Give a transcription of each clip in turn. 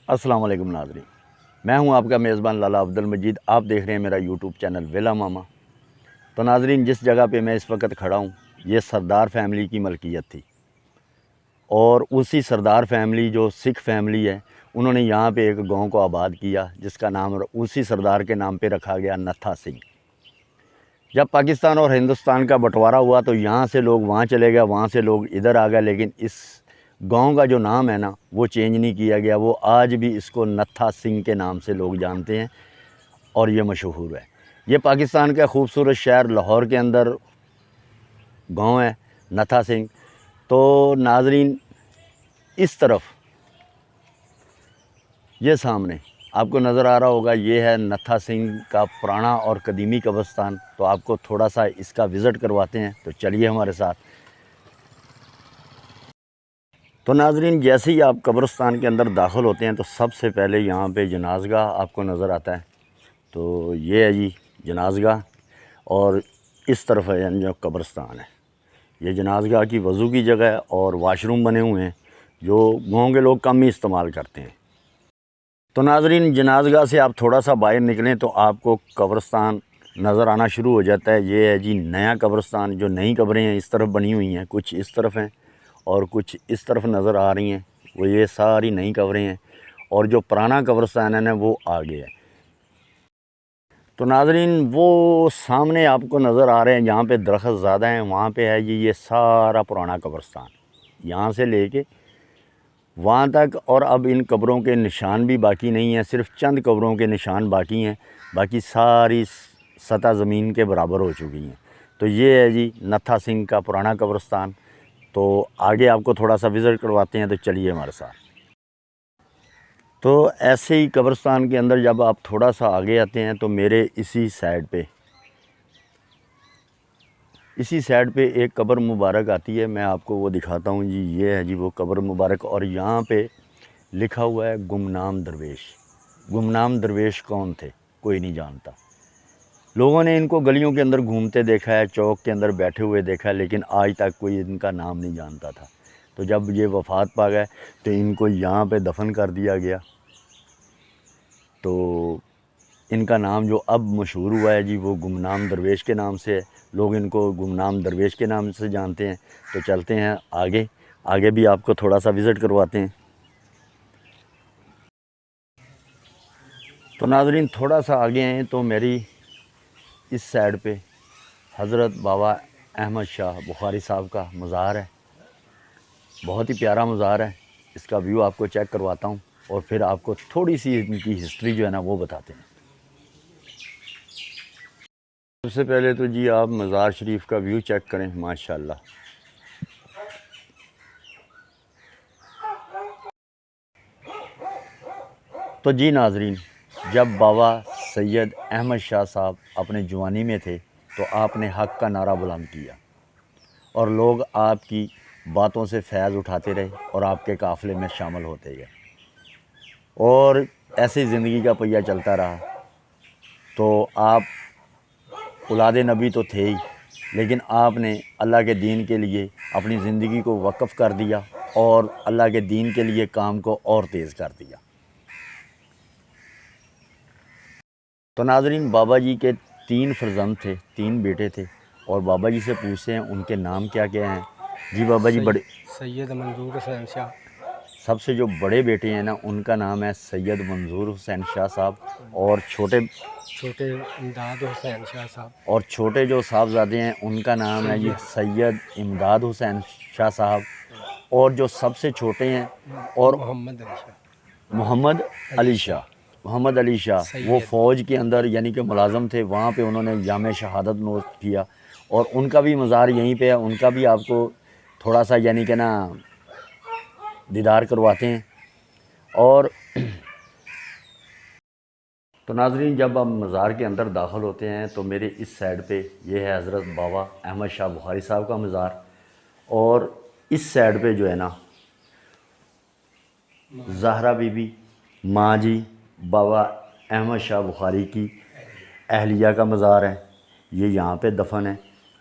अस्सलाम वालेकुम नाज़रीन, मैं हूं आपका मेज़बान लाला अब्दुल मजीद। आप देख रहे हैं मेरा यूट्यूब चैनल वेला मामा। तो नाज़रीन, जिस जगह पे मैं इस वक्त खड़ा हूं, ये सरदार फैमिली की मलकियत थी और उसी सरदार फैमिली जो सिख फैमिली है, उन्होंने यहाँ पे एक गांव को आबाद किया जिसका नाम उसी सरदार के नाम पे रखा गया, नत्था सिंह। जब पाकिस्तान और हिंदुस्तान का बंटवारा हुआ तो यहाँ से लोग वहाँ चले गए, वहाँ से लोग इधर आ गए, लेकिन इस गांव का जो नाम है ना, वो चेंज नहीं किया गया। वो आज भी इसको नत्था सिंह के नाम से लोग जानते हैं और ये मशहूर है। ये पाकिस्तान का खूबसूरत शहर लाहौर के अंदर गांव है नत्था सिंह। तो नाजरीन, इस तरफ ये सामने आपको नज़र आ रहा होगा, ये है नत्था सिंह का पुराना और कदीमी कब्रिस्तान। तो आपको थोड़ा सा इसका विज़िट करवाते हैं, तो चलिए हमारे साथ। तो नाजरीन, जैसे ही आप कब्रिस्तान के अंदर दाखिल होते हैं तो सबसे पहले यहाँ पे जनाज़गाह आपको नज़र आता है। तो ये है जी जनाज़गाह, और इस तरफ है जो कब्रिस्तान है। ये जनाज़गाह की वज़ू की जगह है और वाशरूम बने हुए हैं जो गाँव के लोग कम ही इस्तेमाल करते हैं। तो नाजरीन, जनाज़गाह से आप थोड़ा सा बाहर निकलें तो आपको कब्रिस्तान नज़र आना शुरू हो जाता है। ये है जी नया कब्रिस्तान। जो नई कब्रें हैं इस तरफ बनी हुई हैं, कुछ इस तरफ हैं और कुछ इस तरफ नज़र आ रही हैं, वो ये सारी नई कब्रें हैं। और जो पुराना कब्रिस्तान है ना, वो आगे है। तो नाजरीन, वो सामने आपको नज़र आ रहे हैं जहाँ पे दरख्त ज़्यादा हैं, वहाँ पे है जी ये सारा पुराना कब्रिस्तान, यहाँ से लेके वहाँ तक। और अब इन कब्रों के निशान भी बाकी नहीं हैं, सिर्फ चंद कब्रों के निशान बाकी हैं, बाकी सारी सतह ज़मीन के बराबर हो चुकी हैं। तो ये है जी नत्था सिंह का पुराना कब्रिस्तान। तो आगे आपको थोड़ा सा विज़िट करवाते हैं, तो चलिए हमारे साथ। तो ऐसे ही कब्रिस्तान के अंदर जब आप थोड़ा सा आगे आते हैं तो मेरे इसी साइड पे एक कब्र मुबारक आती है। मैं आपको वो दिखाता हूँ जी। ये है जी वो कब्र मुबारक, और यहाँ पे लिखा हुआ है गुमनाम दरवेश। गुमनाम दरवेश कौन थे, कोई नहीं जानता। लोगों ने इनको गलियों के अंदर घूमते देखा है, चौक के अंदर बैठे हुए देखा है, लेकिन आज तक कोई इनका नाम नहीं जानता था। तो जब ये वफ़ात पा गए तो इनको यहाँ पे दफन कर दिया गया। तो इनका नाम जो अब मशहूर हुआ है जी, वो गुमनाम दरवेश के नाम से है। लोग इनको गुमनाम दरवेश के नाम से जानते हैं। तो चलते हैं आगे, आगे भी आपको थोड़ा सा विज़िट करवाते हैं। तो नाज़रीन, थोड़ा सा आगे हैं तो मेरी इस साइड पे हज़रत बाबा अहमद शाह बुखारी साहब का मज़ार है। बहुत ही प्यारा मज़ार है। इसका व्यू आपको चेक करवाता हूँ और फिर आपको थोड़ी सी इनकी हिस्ट्री जो है ना वो बताते हैं। सबसे पहले तो जी आप मज़ार शरीफ का व्यू चेक करें, माशाल्लाह। तो जी नाज़रीन, जब बाबा सैयद अहमद शाह साहब अपने जवानी में थे तो आपने हक़ का नारा बुलंद किया और लोग आपकी बातों से फ़ैज़ उठाते रहे और आपके काफ़िले में शामिल होते गए और ऐसी ज़िंदगी का पहिया चलता रहा। तो आप औलाद नबी तो थे ही, लेकिन आपने अल्लाह के दीन के लिए अपनी ज़िंदगी को वक़्फ़ कर दिया और अल्लाह के दीन के लिए काम को और तेज़ कर दिया। तो नाज़रीन, बाबा जी के 3 फ़र्ज़ंद थे, 3 बेटे थे, और बाबा जी से पूछते हैं उनके नाम क्या क्या हैं। जी बाबा जी, बड़े सैयद मंजूर हुसैन शाह। सबसे जो बड़े बेटे हैं ना, उनका नाम है सैयद मंजूर हुसैन शाह साहब, और छोटे इमदाद हुसैन शाह साहब। और छोटे जो साहबजादे हैं उनका नाम है जी सैयद इमदाद हुसैन शाह साहब। और जो सबसे छोटे हैं और मोहम्मद अली शाह। मोहम्मद अली शाह। मोहम्मद अली शाह वो सैयद फ़ौज के अंदर यानी कि मुलाज़म थे, वहाँ पे उन्होंने जामे शहादत नोश किया और उनका भी मज़ार यहीं पे है। उनका भी आपको थोड़ा सा यानी कि ना दीदार करवाते हैं। और तो नाज़रीन, जब आप मज़ार के अंदर दाखिल होते हैं तो मेरे इस साइड पे ये है हज़रत बाबा अहमद शाह बुखारी साहब का मज़ार, और इस साइड पे जो है ना ज़हरा बीबी माँ जी बाबा अहमद शाह बुखारी की अहलिया का मज़ार है। ये यहाँ पे दफन है।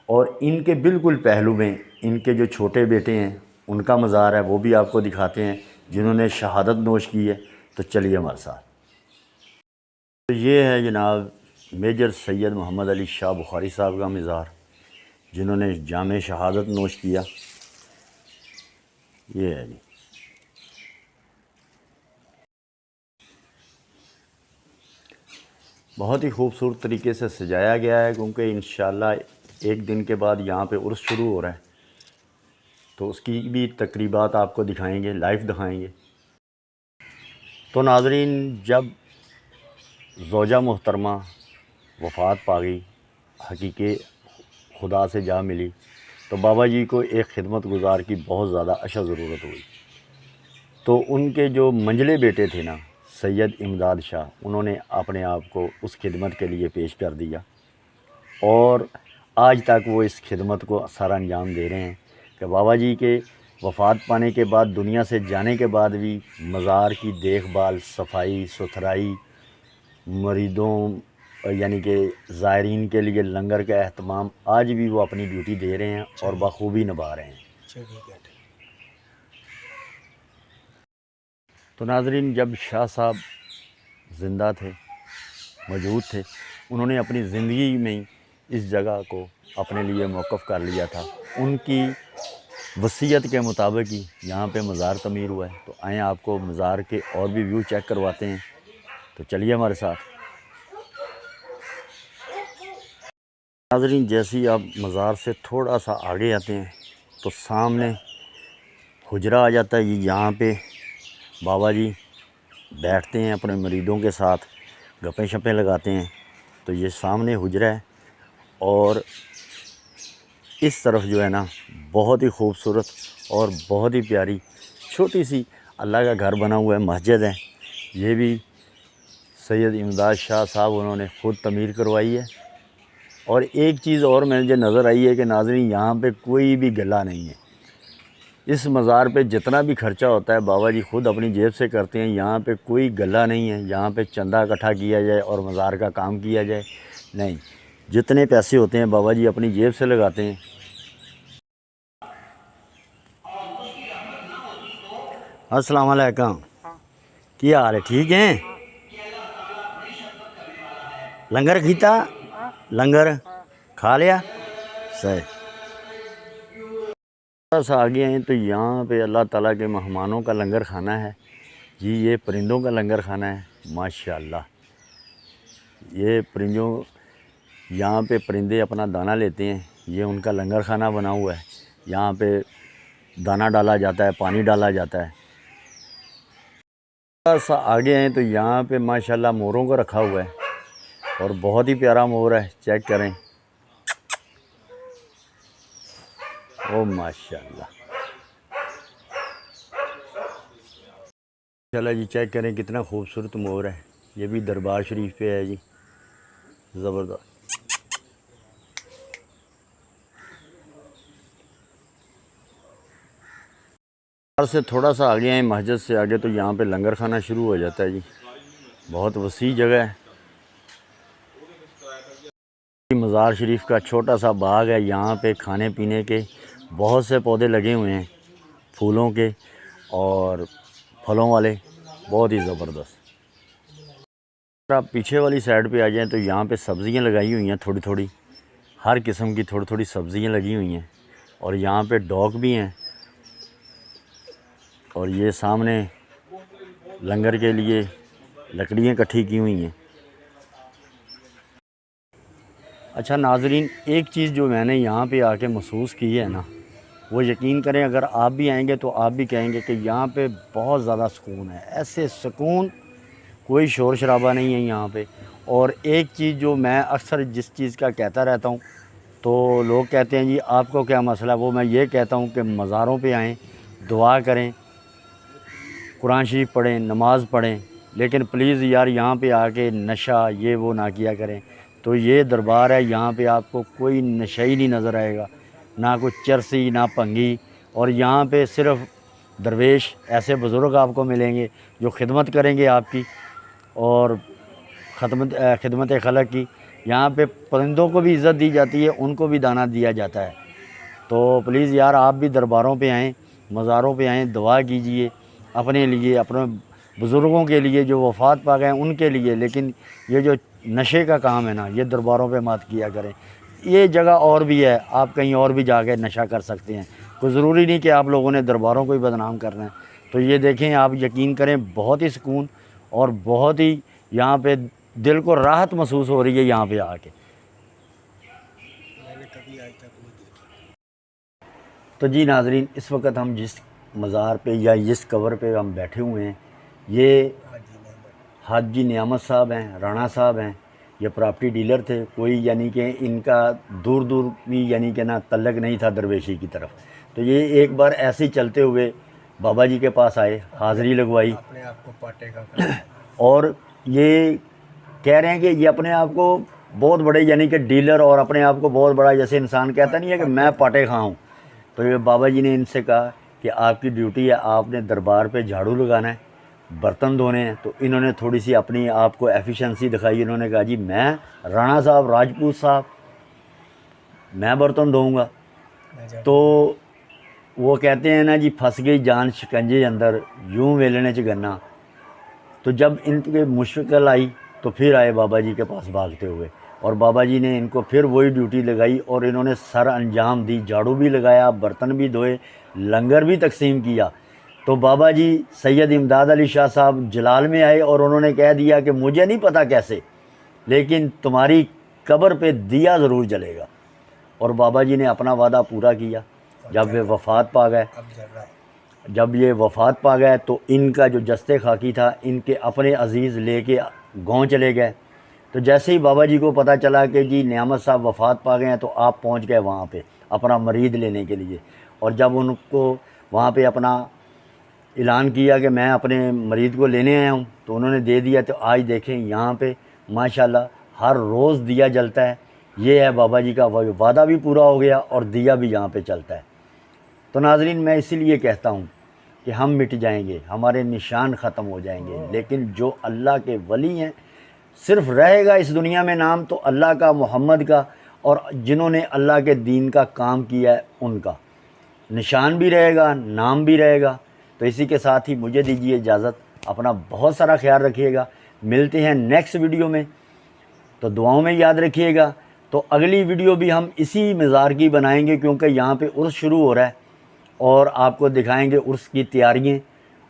और इनके बिल्कुल पहलू में इनके जो छोटे बेटे हैं उनका मज़ार है, वो भी आपको दिखाते हैं, जिन्होंने शहादत नोश की है। तो चलिए हमारे साथ। तो ये है जनाब मेजर सैयद मोहम्मद अली शाह बुखारी साहब का मज़ार, जिन्होंने जाम शहादत नोश किया। ये है जी। बहुत ही खूबसूरत तरीके से सजाया गया है, क्योंकि इंशाअल्लाह एक दिन के बाद यहाँ पे उर्स शुरू हो रहा है, तो उसकी भी तकरीबात आपको दिखाएंगे, लाइव दिखाएंगे। तो नाज़रीन, जब ज़ौजा मोहतरमा वफ़ात पा गई, हकीके खुदा से जा मिली, तो बाबा जी को एक खिदमत गुजार की बहुत ज़्यादा अशद ज़रूरत हुई। तो उनके जो मंझले बेटे थे ना, सैयद इमदाद शाह, उन्होंने अपने आप को उस खिदमत के लिए पेश कर दिया, और आज तक वो इस खिदमत को सारा अंजाम दे रहे हैं कि बाबा जी के वफ़ात पाने के बाद, दुनिया से जाने के बाद भी मज़ार की देखभाल, सफाई सुथराई, मरीदों यानी कि ज़ायरीन के लिए लंगर का अहतमाम आज भी वो अपनी ड्यूटी दे रहे हैं और बखूबी निभा रहे हैं। तो नाज़रीन, जब शाह साहब ज़िंदा थे, मौजूद थे, उन्होंने अपनी ज़िंदगी में ही इस जगह को अपने लिए मौक़िफ़ कर लिया था। उनकी वसीयत के मुताबिक ही यहाँ पे मज़ार तमीर हुआ है। तो आएँ आपको मज़ार के और भी व्यू चेक करवाते हैं, तो चलिए हमारे साथ। नाज़रीन, जैसे ही आप मज़ार से थोड़ा सा आगे आते हैं तो सामने हुजरा आ जाता है। यहाँ पे बाबा जी बैठते हैं, अपने मरीदों के साथ गप्पें शप्पें लगाते हैं। तो ये सामने हुजरा है, और इस तरफ जो है ना, बहुत ही खूबसूरत और बहुत ही प्यारी छोटी सी अल्लाह का घर बना हुआ है, मस्जिद है। ये भी सैयद इमदाद शाह साहब उन्होंने ख़ुद तमीर करवाई है। और एक चीज़ और मुझे नज़र आई है कि नाज़रीन, यहाँ पे कोई भी गला नहीं है। इस मज़ार पे जितना भी ख़र्चा होता है बाबा जी ख़ुद अपनी जेब से करते हैं। यहाँ पे कोई गला नहीं है, यहाँ पे चंदा इकट्ठा किया जाए और मज़ार का काम किया जाए, नहीं। जितने पैसे होते हैं बाबा जी अपनी जेब से लगाते हैं। अस्सलाम वालेकुम, क्या हाल है? ठीक हैं? लंगर खीता? लंगर खा लिया? सही। थोड़ा सा आगे हैं तो यहाँ पे अल्लाह ताला के मेहमानों का लंगर खाना है जी। ये परिंदों का लंगर खाना है, माशाअल्लाह। ये परिंदों, यहाँ पे परिंदे अपना दाना लेते हैं, ये उनका लंगर खाना बना हुआ है। यहाँ पे दाना डाला जाता है, पानी डाला जाता है। थोड़ा सा आगे हैं तो यहाँ पे माशाअल्लाह मोरों को रखा हुआ है, और बहुत ही प्यारा मोर है, चेक करें। ओ माशाअल्लाह, चला जी, चेक करें कितना खूबसूरत मोर है। ये भी दरबार शरीफ पे है जी, ज़बरदस्त। से थोड़ा सा आगे हैं, मस्जिद से आगे, तो यहाँ पे लंगर खाना शुरू हो जाता है जी। बहुत वसी जगह है। मज़ार शरीफ का छोटा सा बाग है, यहाँ पे खाने पीने के बहुत से पौधे लगे हुए हैं, फूलों के और फलों वाले, बहुत ही ज़बरदस्त। अगर आप पीछे वाली साइड पे आ जाएं तो यहाँ पे सब्ज़ियाँ लगाई हुई हैं, थोड़ी थोड़ी हर किस्म की थोड़ी थोड़ी सब्ज़ियाँ लगी हुई हैं। और यहाँ पे डॉग भी हैं, और ये सामने लंगर के लिए लकड़ियाँ इकट्ठी की हुई हैं। अच्छा नाज़रीन, एक चीज़ जो मैंने यहाँ पे आके महसूस की है ना, वो यकीन करें अगर आप भी आएंगे तो आप भी कहेंगे कि यहाँ पे बहुत ज़्यादा सुकून है। ऐसे सुकून, कोई शोर शराबा नहीं है यहाँ पे। और एक चीज़ जो मैं अक्सर जिस चीज़ का कहता रहता हूँ, तो लोग कहते हैं जी आपको क्या मसला, वो मैं ये कहता हूँ कि मज़ारों पे आएँ, दुआ करें, कुरान शरीफ पढ़ें, नमाज़ पढ़ें, लेकिन प्लीज़ यार यहाँ पे आके नशा ये वो ना किया करें। तो ये दरबार है, यहाँ पे आपको कोई नशा ही नहीं नज़र आएगा, ना कोई चरसी ना भंगी। और यहाँ पे सिर्फ़ दरवेश ऐसे बुज़ुर्ग आपको मिलेंगे जो खिदमत करेंगे आपकी, और खिदमत खलक की। यहाँ पे परिंदों को भी इज़्ज़त दी जाती है, उनको भी दाना दिया जाता है। तो प्लीज़ यार आप भी दरबारों पे आएँ, मज़ारों पे आएँ, दुआ कीजिए अपने लिए, अपने बुज़ुर्गों के लिए जो वफ़ात पा गए उनके लिए। लेकिन ये जो नशे का काम है ना, ये दरबारों पे मत किया करें। ये जगह और भी है, आप कहीं और भी जाके नशा कर सकते हैं, कोई ज़रूरी नहीं कि आप लोगों ने दरबारों को ही बदनाम करना है। तो ये देखें, आप यकीन करें, बहुत ही सुकून और बहुत ही यहाँ पे दिल को राहत महसूस हो रही है यहाँ पे आके। मैंने कभी आज तक नहीं देखी। तो जी नाज़रीन, इस वक्त हम जिस मज़ार पे या जिस कब्र पे हम बैठे हुए हैं, ये हाजी नियामत साहब हैं, राणा साहब हैं। ये प्रॉपर्टी डीलर थे। कोई यानी कि इनका दूर दूर भी यानी कि ना तल्लक नहीं था दरवेशी की तरफ। तो ये एक बार ऐसे ही चलते हुए बाबा जी के पास आए, हाज़री लगवाई, अपने आप को पाटे का करना। और ये कह रहे हैं कि ये अपने आप को बहुत बड़े यानी कि डीलर और अपने आप को बहुत बड़ा, जैसे इंसान कहता नहीं है कि मैं पाटे खाऊं। तो ये बाबा जी ने इनसे कहा कि आपकी ड्यूटी है, आपने दरबार पे झाड़ू लगाना है, बर्तन धोने हैं। तो इन्होंने थोड़ी सी अपनी आप को एफिशिएंसी दिखाई। इन्होंने कहा जी मैं राणा साहब, राजपूत साहब, मैं बर्तन धोऊँगा। तो वो कहते हैं ना जी, फंस गई जान शिकंजे अंदर, यूं वेलने च गन्ना। तो जब इनके मुश्किल आई तो फिर आए बाबा जी के पास भागते हुए, और बाबा जी ने इनको फिर वही ड्यूटी लगाई और इन्होंने सर अंजाम दी, झाड़ू भी लगाया, बर्तन भी धोए, लंगर भी तकसीम किया। तो बाबा जी सैयद इमदाद अली शाह साहब जलाल में आए और उन्होंने कह दिया कि मुझे नहीं पता कैसे, लेकिन तुम्हारी कब्र पे दिया ज़रूर जलेगा। और बाबा जी ने अपना वादा पूरा किया। जब वे वफ़ात पा गए, जब ये वफ़ात पा गए तो इनका जो जस्ते खाकी था, इनके अपने अज़ीज़ लेके गाँव चले गए। तो जैसे ही बाबा जी को पता चला कि जी नियामत साहब वफ़ात पा गए हैं, तो आप पहुंच गए वहाँ पे अपना मरीद लेने के लिए। और जब उनको वहाँ पे अपना ऐलान किया कि मैं अपने मरीद को लेने आया हूँ, तो उन्होंने दे दिया। तो आज देखें यहाँ पे माशाल्लाह हर रोज़ दिया जलता है। ये है बाबा जी का वादा भी पूरा हो गया और दिया भी यहाँ पे चलता है। तो नाज़रीन, मैं इसीलिए कहता हूँ कि हम मिट जाएंगे, हमारे निशान ख़त्म हो जाएंगे, लेकिन जो अल्लाह के वली हैं, सिर्फ़ रहेगा इस दुनिया में नाम तो अल्लाह का, मोहम्मद का, और जिन्होंने अल्लाह के दीन का काम किया है उनका निशान भी रहेगा, नाम भी रहेगा। तो इसी के साथ ही मुझे दीजिए इजाज़त। अपना बहुत सारा ख्याल रखिएगा। मिलते हैं नेक्स्ट वीडियो में, तो दुआओं में याद रखिएगा। तो अगली वीडियो भी हम इसी मज़ार की बनाएंगे, क्योंकि यहाँ पे उर्स शुरू हो रहा है और आपको दिखाएंगे उर्स की तैयारियाँ।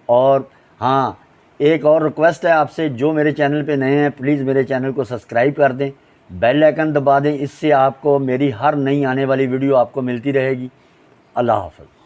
और हाँ, एक और रिक्वेस्ट है आपसे, जो मेरे चैनल पे नए हैं, प्लीज़ मेरे चैनल को सब्सक्राइब कर दें, बेल आइकन दबा दें। इससे आपको मेरी हर नई आने वाली वीडियो आपको मिलती रहेगी। अल्लाह हाफ़िज़।